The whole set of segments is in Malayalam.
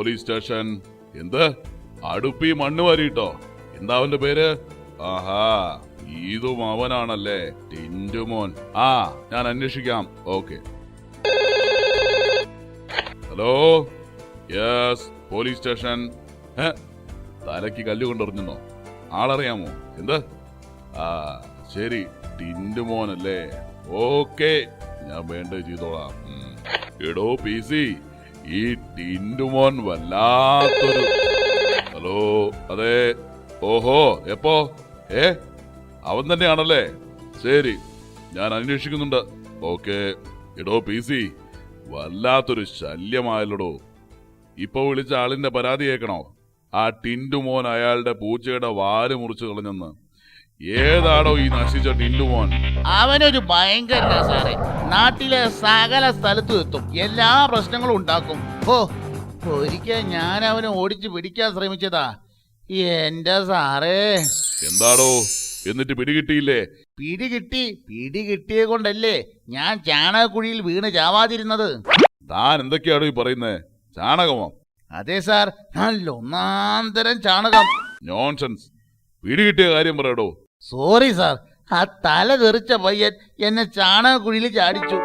Police station. എന്ത് അടുപ്പി മണ്ണ് വാരിട്ടോ? എന്താ അവന്റെ പേര്? ആഹാ, ഇതും അവനാണല്ലേ, ടിന്റുമോൻ. ആ, ഞാൻ അന്വേഷിക്കാം. Okay. Hello, yes, police station. തലയ്ക്ക് കല്ല് കൊണ്ടെറിഞ്ഞോ? ആളറിയാമോ? എന്ത്? ആ ശരി, ടിന്റുമോനല്ലേ. ഓക്കെ, ഞാൻ വേണ്ടത് ചെയ്തോളാം. എടോ പി സി, ഈ ടിന്റുമോൻ വല്ലാത്തൊരു... ഹലോ, അതെ. ഓഹോ, എപ്പോ? അവൻ തന്നെയാണല്ലേ? ശരി, ഞാൻ അന്വേഷിക്കുന്നുണ്ട്. ഓക്കെ. എടോ പി സി, വല്ലാത്തൊരു ശല്യമായല്ലോടോ. ഇപ്പൊ വിളിച്ച ആളിന്റെ പരാതി കേൾക്കണോ? ആ ടിന്റുമോൻ അയാളുടെ പൂച്ചയുടെ വാല് മുറിച്ചു കളഞ്ഞെന്ന്. ഏതാടോ ഈ നശിച്ച ടിന്റുമോൻ? അവനൊരു ഭയങ്കര സാറേ. നാട്ടിലെ സകല സ്ഥലത്തും എത്തും, എല്ലാ പ്രശ്നങ്ങളും ഉണ്ടാക്കും. ഒരിക്കൽ ഞാൻ അവനെ ഓടിച്ചു പിടിക്കാൻ ശ്രമിച്ചതാ. എന്റെ സാറേ. എന്താടോ, എന്നിട്ട് പിടികിട്ടിയില്ലേ? പിടികിട്ടിയെ കൊണ്ടല്ലേ ഞാൻ ചാണകക്കുഴിയിൽ വീണ് ചാവാതിരുന്നത്. താൻ എന്തൊക്കെയാണോ ഈ പറയുന്നേ? ചാണകമോ? അതെ സാർ, നല്ല ഒന്നാം തരം ചാണകം. നോൺസെൻസ്. പിടികിട്ടിയ കാര്യം പറയടോ. സോറി സാർ, ആ തല തെറിച്ച പയ്യൻ എന്നെ ചാണകക്കുഴിയിൽ ചാടിച്ചു.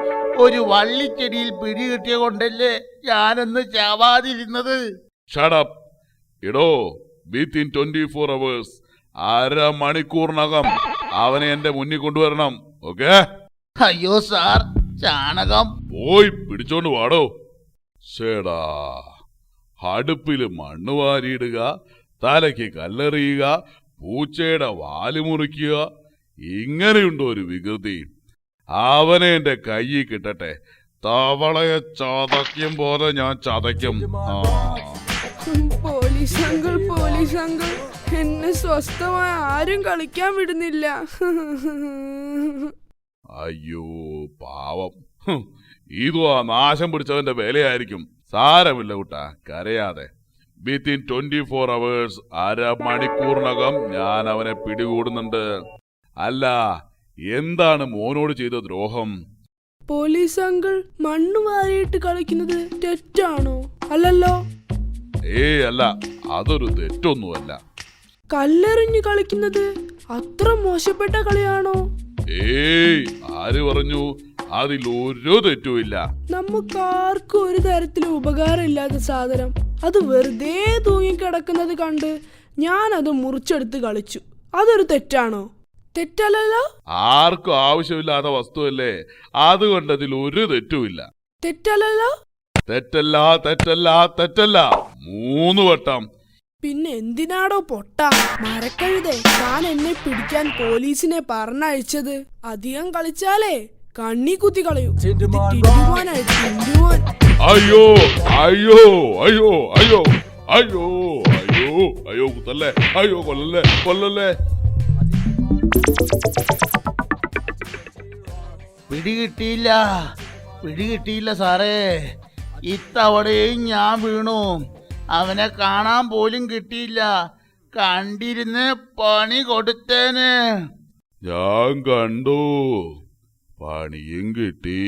ഒരു വള്ളിച്ചെടിയിൽ പിടികിട്ടിയ കൊണ്ടല്ലേ ഞാനൊന്ന് ചാവാതിരുന്നത്. Shut up. എടോ, വിത്തിൻ 24 hours, അരമണിക്കൂറിനകം അവനെ എന്റെ മുന്നിൽ കൊണ്ടുവരണം. ഓക്കെ? അയ്യോ സാർ, ചാണകം പോയി പിടിച്ചോണ്ട് വാടോ. ശേടാ, അടുപ്പില് മണ്ണ് വാരിയിടുക, തലയ്ക്ക് കല്ലെറിയുക, പൂച്ചയുടെ വാല് മുറിക്കുക. ഇങ്ങനെയുണ്ടോ ഒരു വികൃതി? അവനെ എന്റെ കയ്യിൽ കിട്ടട്ടെ, തവളയെ ചതയ്ക്കും പോലെ ഞാൻ ചതയ്ക്കും. പോലീസ് അങ്കിൾ, എന്നെ സ്വസ്ഥമായി ആരും കളിക്കാൻ വിടുന്നില്ല. അയ്യോ പാവം, ഇതും ആ നാശം പിടിച്ചവന്റെ വേലയായിരിക്കും. സാരമില്ല കുട്ടാ, കരയാതെ. വിത്തിൻ 24 hours, അരമണിക്കൂറിനകം ഞാൻ അവനെ പിടികൂടുന്നുണ്ട്. അല്ല, എന്താണ് മോനോട് ചെയ്ത ദ്രോഹം? പോലീസ് അങ്കിൾ, മണ്ണ് വാരിയിട്ട് കളിക്കുന്നത് തെറ്റാണോ? അല്ലല്ലോ. അല്ല, അതൊരു തെറ്റൊന്നുമല്ല. കല്ലെറിഞ്ഞ് കളിക്കുന്നത് അത്ര മോശപ്പെട്ട കളിയാണോ? ആര് പറഞ്ഞു? അതിലൊരു തെറ്റുമില്ല. നമുക്കാർക്കും ഒരു തരത്തിലും ഉപകാരമില്ലാത്ത സാധനം അത് വെറുതെ തൂങ്ങിക്കിടക്കുന്നത് കണ്ട് ഞാൻ അത് മുറിച്ചെടുത്ത് കളിച്ചു. അതൊരു തെറ്റാണോ? തെറ്റല്ലല്ലോ. ആർക്കും ആവശ്യമില്ലാത്ത വസ്തുവല്ലേ, അതുകൊണ്ട് അതിൽ ഒരു തെറ്റുമില്ല. തെറ്റല്ലല്ലോ. തെറ്റല്ല, തെറ്റല്ല, തെറ്റല്ല 3 വട്ടം. പിന്നെ എന്തിനാടോ പൊട്ട മരക്കഴുതേ താൻ എന്നെ പിടിക്കാൻ പോലീസിനെ പറഞ്ഞയച്ചത്? അധികം കളിച്ചാലേ കണ്ണി കുത്തി കളയൂ. അയ്യോ അയ്യോ അയ്യോ അയ്യോ അയ്യോ അയ്യോ അയ്യോ കുത്തല്ലേ, അയ്യോ കൊല്ലല്ലേ, കൊല്ലല്ലേ. പിടികിട്ടിയില്ല സാറേ. ഇത്തവണയും ഞാൻ വീണു. അവനെ കാണാൻ പോലും കിട്ടിയില്ല. കണ്ടിരുന്ന് പണി കൊടുത്തേന്. ഞാൻ കണ്ടു, പണിയും കിട്ടി.